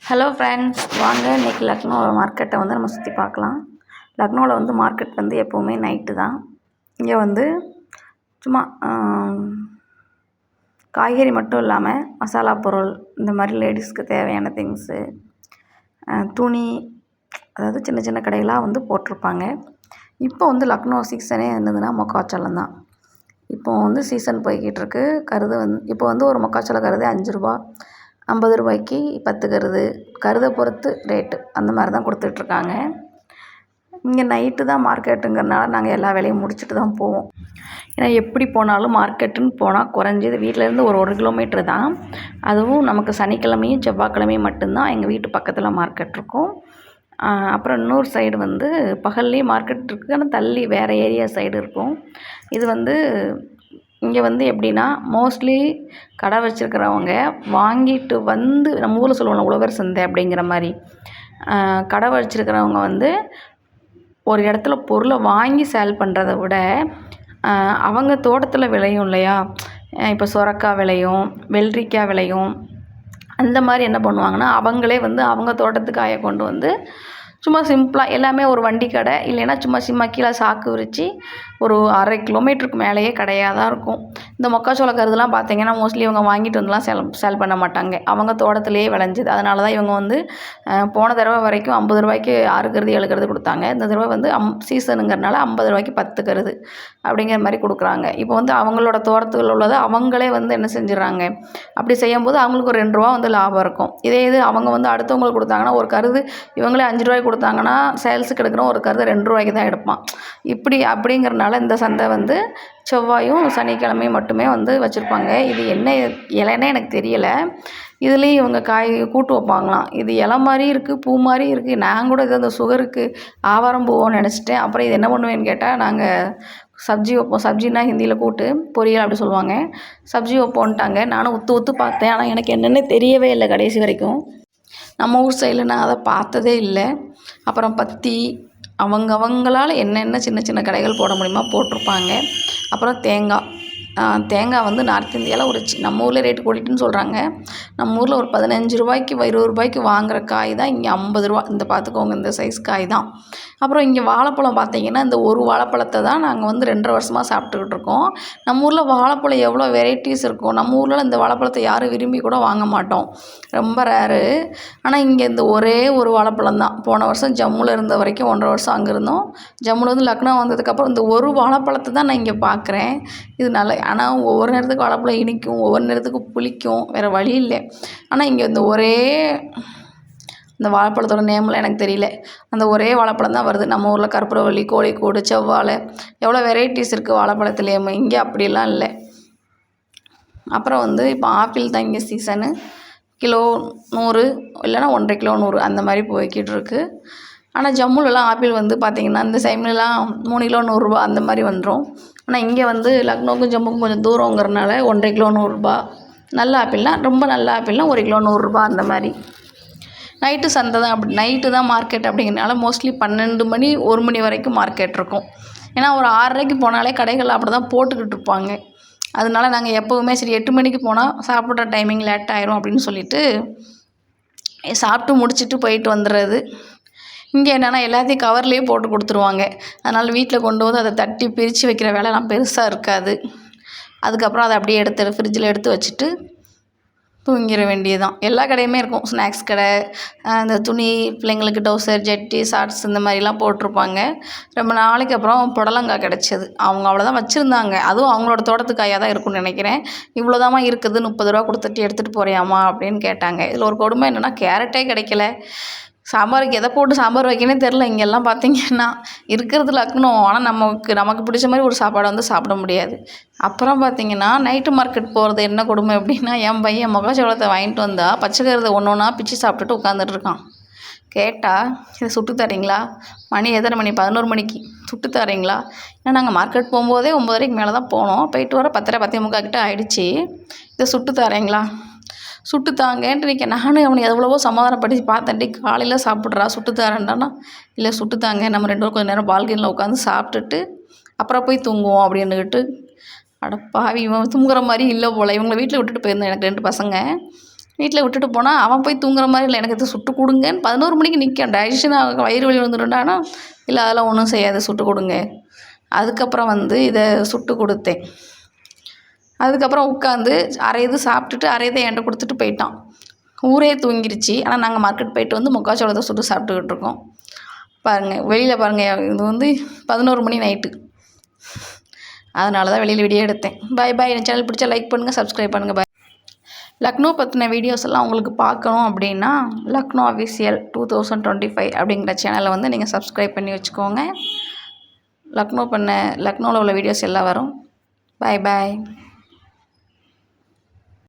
Hello friends, வாங்க இன்றைக்கி லக்னோ மார்க்கெட்டை வந்து நம்ம சுற்றி பார்க்கலாம். லக்னோவில் வந்து மார்க்கெட் வந்து எப்போவுமே நைட்டு தான். இங்கே வந்து சும்மா காய்கறி மட்டும் இல்லாமல் மசாலா பொருள், இந்த மாதிரி லேடிஸ்க்கு தேவையான திங்ஸு, துணி, அதாவது சின்ன சின்ன கடைகளாக வந்து போட்டிருப்பாங்க. இப்போ வந்து லக்னோ சீசனே என்னதுன்னா மக்காச்சோளம் தான். இப்போ வந்து சீசன் போய்கிட்டு இருக்கு. கருது இப்போ வந்து ஒரு மக்காச்சோள கருது 5 ரூபா, 50 ரூபாய்க்கு 10 கருது, கருதை பொறுத்து ரேட்டு அந்த மாதிரி தான் கொடுத்துட்ருக்காங்க. இங்கே நைட்டு தான் மார்க்கெட்டுங்கிறனால நாங்கள் எல்லா வேலையும் முடிச்சுட்டு தான் போவோம். ஏன்னா எப்படி போனாலும் மார்க்கெட்டுன்னு போனால் குறைஞ்சது வீட்டிலேருந்து ஒரு 1 கிலோமீட்ரு தான். அதுவும் நமக்கு சனிக்கிழமையும் செவ்வாய்க்கிழமையும் மட்டும்தான் எங்கள் வீட்டு பக்கத்தில் மார்க்கெட் இருக்கும். அப்புறம் இன்னொரு சைடு வந்து பகல்லேயும் மார்க்கெட் இருக்குது, ஆனால் தள்ளி வேறு ஏரியா சைடு இருக்கும். இது வந்து இங்கே வந்து எப்படின்னா மோஸ்ட்லி கடை வச்சுருக்கிறவங்க வாங்கிட்டு வந்து நம்ம ஊரில் சொல்லுவோம்ல உழவர் சந்தை அப்படிங்கிற மாதிரி, கடை வச்சுருக்கிறவங்க வந்து ஒரு இடத்துல பொருளை வாங்கி சேல் பண்ணுறத விட அவங்க தோட்டத்தில் விளையும் இல்லையா, இப்போ சொரக்காய் விளையும், வெள்ளரிக்காய் விளையும், அந்த மாதிரி என்ன பண்ணுவாங்கன்னா அவங்களே வந்து அவங்க தோட்டத்து காயை கொண்டு வந்து சும்மா சிம்பிளாக எல்லாமே ஒரு வண்டி கடை இல்லைன்னா சும்மா கீழே சாக்கு விரித்து ஒரு 1/2 கிலோமீட்டருக்கு மேலேயே கடையாக தான் இருக்கும். இந்த மக்காச்சோள கருதுலாம் பார்த்திங்கன்னா மோஸ்ட்லி இவங்க வாங்கிட்டு வந்துலாம் சேல் பண்ண மாட்டாங்க. அவங்க தோட்டத்திலேயே விளைஞ்சிது. அதனால தான் இவங்க வந்து போன தடவை வரைக்கும் 50 ரூபாய்க்கு 6 கருது 7 கருது கொடுத்தாங்க. இந்த தடவை வந்து சீசனுங்கிறனால 50 ரூபாய்க்கு 10 கருது அப்படிங்கிற மாதிரி கொடுக்குறாங்க. இப்போ வந்து அவங்களோட தோட்டத்தில் உள்ளதை அவங்களே வந்து என்ன செஞ்சிடறாங்க, அப்படி செய்யும்போது அவங்களுக்கு ஒரு 2 ரூபா வந்து லாபம் இருக்கும். இது அவங்க வந்து அடுத்தவங்களுக்கு கொடுத்தாங்கன்னா ஒரு கருது இவங்களே 5 ரூபாய்க்கு கொடுத்தாங்கன்னா சேல்ஸுக்கு எடுக்கிறோம் ஒரு கருது 2 ரூபாய்க்கு தான் எடுப்பான். அப்படிங்கிறனால இந்த சந்தை வந்து செவ்வாயும் சனிக்கிழமையும் மட்டுமே வந்து வச்சுருப்பாங்க. இது என்ன இலைன்னே எனக்கு தெரியலை. இதுலேயும் இவங்க காய் கூட்டு வைப்பாங்களாம். இது இலை மாதிரி இருக்குது, பூ மாதிரி இருக்குது. நான் கூட இது அந்த சுகருக்கு ஆவாரம் பூவோன்னு நினச்சிட்டேன். அப்புறம் இது என்ன பண்ணுவேன்னு கேட்டால், நாங்கள் சப்ஜி வைப்போம். சப்ஜின்னா ஹிந்தியில் கூட்டு, பொரியல் அப்படி சொல்லுவாங்க. சப்ஜி வைப்போன்ட்டாங்க. நானும் உத்து பார்த்தேன். ஆனால் எனக்கு என்னென்னு தெரியவே இல்லை கடைசி வரைக்கும். நம்ம ஊர் சைடில் நான் அதை பார்த்ததே இல்லை. அப்புறம் பத்தி அவங்களால என்னென்ன சின்ன சின்ன கடைகள் போட முடியுமோ போட்டிருப்பாங்க. அப்புறம் தேங்காய் வந்து நார்த் இந்தியாவில் ஒரு நம்ம ஊரில் ரேட்டு கூட்டிட்டுன்னு சொல்கிறாங்க. நம்ம ஊரில் ஒரு 15 ரூபாய்க்கு 20 ரூபாய்க்கு வாங்குகிற காய் தான் இங்கே 50 ரூபா. இந்த பார்த்துக்கோங்க, இந்த சைஸ் காய் தான். அப்புறம் இங்கே வாழைப்பழம் பார்த்திங்கன்னா இந்த ஒரு வாழைப்பழத்தை தான் நாங்கள் வந்து 2.5 வருஷமாக சாப்பிட்டுக்கிட்டு இருக்கோம். நம்ம ஊரில் வாழைப்பழம் எவ்வளோ வெரைட்டிஸ் இருக்கும். நம்ம ஊரில் இந்த வாழைப்பழத்தை யாரும் விரும்பி கூட வாங்க மாட்டோம், ரொம்ப ரேரு. ஆனால் இங்கே இந்த ஒரே ஒரு வாழைப்பழம் தான். போன வருஷம் ஜம்முவில் இருந்த வரைக்கும் 1.5 வருஷம் அங்கே இருந்தோம். ஜம்முவில் வந்து லக்னோ வந்ததுக்கப்புறம் இந்த ஒரு வாழைப்பழத்தை தான் நான் இங்கே பார்க்குறேன். இது நல்ல, ஆனால் ஒவ்வொரு நேரத்துக்கு வாழைப்பழம் இனிக்கும், ஒவ்வொரு நேரத்துக்கு புளிக்கும், வேறு வழி இல்லை. ஆனால் இங்கே இந்த வாழைப்பழத்தோட நேம்லாம் எனக்கு தெரியல. அந்த ஒரே வாழைப்பழம் தான் வருது. நம்ம ஊரில் கற்பூரவள்ளி, கோழிக்கூடு, செவ்வாழை, எவ்வளோ வெரைட்டிஸ் இருக்குது வாழைப்பழத்துலேயுமே. இங்கே அப்படிலாம் இல்லை. அப்புறம் வந்து இப்போ ஆப்பிள் தான் இங்கே சீசனு. கிலோ 100 இல்லைன்னா 1.5 கிலோ 100 அந்த மாதிரி போய்கிட்டு இருக்குது. ஆனால் ஜம்முலலாம் ஆப்பிள் வந்து பார்த்திங்கன்னா இந்த சைம்லலாம் 3 கிலோ 100 ரூபா அந்த மாதிரி வந்துடும். ஆனால் இங்கே வந்து லக்னோவுக்கும் ஜம்முக்கும் கொஞ்சம் தூரங்கிறனால 1.5 கிலோ 100 ரூபா. நல்ல ஆப்பிள்னால், ரொம்ப நல்ல ஆப்பிள்னால் 1 கிலோ 100 ரூபா அந்த மாதிரி. நைட்டு சந்தை தான். அப்படி நைட்டு தான் மார்க்கெட் அப்படிங்கிறனால மோஸ்ட்லி 12 மணி 1 மணி வரைக்கும் மார்க்கெட் இருக்கும். ஏன்னா ஒரு 6:30க்கு போனாலே கடைகள் அப்படி தான் போட்டுக்கிட்டு இருப்பாங்க. அதனால நாங்கள் எப்போவுமே சரி 8 மணிக்கு போனால் சாப்பிட்ற டைமிங் லேட் ஆயிரும் அப்படின்னு சொல்லிட்டு சாப்பிட்டு முடிச்சுட்டு போயிட்டு வந்துடுறது. இங்கே என்னென்னா எல்லாத்தையும் கவர்லேயே போட்டு கொடுத்துருவாங்க. அதனால் வீட்டில் கொண்டு வந்து அதை தட்டி பிரித்து வைக்கிற வேலைலாம் பெருசாக இருக்காது. அதுக்கப்புறம் அதை அப்படியே ஃப்ரிட்ஜில் எடுத்து வச்சுட்டு தூங்கிட வேண்டியதுதான். எல்லா கடையுமே இருக்கும். ஸ்நாக்ஸ் கடை, இந்த துணி, பிள்ளைங்களுக்கு டவுசர், ஜட்டி, ஷார்ட்ஸ் இந்த மாதிரிலாம் போட்டிருப்பாங்க. ரொம்ப நாளைக்கு அப்புறம் புடலங்காய் கிடச்சிது. அவங்க அவ்வளோதான் வச்சுருந்தாங்க. அதுவும் அவங்களோட தோட்டத்து காயாக தான் இருக்கும்னு நினைக்கிறேன். இவ்வளோதாம்மா இருக்குது, 30 ரூபா கொடுத்துட்டு எடுத்துகிட்டு போறியாம்மா அப்படின்னு கேட்டாங்க. இதில் ஒரு கொடுமை என்னென்னா கேரட்டே கிடைக்கல. சாம்பாருக்கு எதை போட்டு சாம்பார் வைக்கனே தெரில. இங்கெல்லாம் பார்த்திங்கன்னா இருக்கிறது லக்னோ, ஆனால் நமக்கு பிடிச்ச மாதிரி ஒரு சாப்பாடை வந்து சாப்பிட முடியாது. அப்புறம் பார்த்திங்கன்னா நைட்டு மார்க்கெட் போகிறது என்ன கொடுமை அப்படின்னா, என் பையன் மக்காச்சோளத்தை வாங்கிட்டு வந்தால் பச்சை கருதை ஒன்றா பிச்சு சாப்பிட்டுட்டு உட்காந்துட்டு இருக்கான். கேட்டால் இதை சுட்டு தரீங்களா, மணி எத்தனை மணி, 11 மணிக்கு சுட்டு தரீங்களா? ஏன்னா நாங்கள் மார்க்கெட் போகும்போதே 9:30க்கு மேலே தான் போனோம். போயிட்டு வர 10:30 10:45 கிட்ட ஆகிடுச்சி. இதை சுட்டு தரீங்களா, சுட்டு தாங்கன்ட்டு நிற்க. நானும் அவனை எவ்வளவோ சமாதானப்படுத்தி பார்த்தேன்டி, காலையில் சாப்பிட்றா சுட்டு தரேன்டானா, இல்லை சுட்டு தாங்க, நம்ம 2 பேரும் கொஞ்சம் நேரம் பால்கனியில் உட்காந்து சாப்பிட்டுட்டு அப்புறம் போய் தூங்குவோம் அப்படின்னுக்கிட்டு. அடப்பாவி, இவன் தூங்குற மாதிரி இல்லை போல். இவங்களை வீட்டில் விட்டுட்டு போயிருந்தேன். எனக்கு 2 பசங்க. வீட்டில் விட்டுட்டு போனால் அவன் போய் தூங்குற மாதிரி இல்லை, எனக்கு இது சுட்டு கொடுங்கன்னு 11 மணிக்கு நிற்கான். டைஜஷன் வயிறு வலி வந்துடும்டானா, இல்லை அதெல்லாம் ஒன்றும் செய்யாது, சுட்டு கொடுங்க. அதுக்கப்புறம் வந்து இதை சுட்டு கொடுத்தேன். அதுக்கப்புறம் உட்காந்து அரை இது சாப்பிட்டுட்டு அரை இதை என்கிட்ட கொடுத்துட்டு போயிட்டான். ஊரே தூங்கிருச்சு. ஆனால் நாங்கள் மார்க்கெட் போயிட்டு வந்து மக்காச்சோளத்தை சுட்டு சாப்பிட்டுக்கிட்டு இருக்கோம். பாருங்கள், வெளியில் பாருங்கள், இது வந்து 11 மணி நைட்டு. அதனால தான் வெளியில் வீடியோ எடுத்தேன். பாய் பாய். என் சேனல் பிடிச்சா லைக் பண்ணுங்கள், சப்ஸ்கிரைப் பண்ணுங்கள். பாய். லக்னோ பற்றின வீடியோஸ் எல்லாம் உங்களுக்கு பார்க்கணும் அப்படின்னா லக்னோ அஃபிஷியல் 2025 அப்படிங்கிற சேனலை வந்து நீங்கள் சப்ஸ்கிரைப் பண்ணி வச்சுக்கோங்க. லக்னோவில் உள்ள வீடியோஸ் எல்லாம் வரும். பாய் பாய்.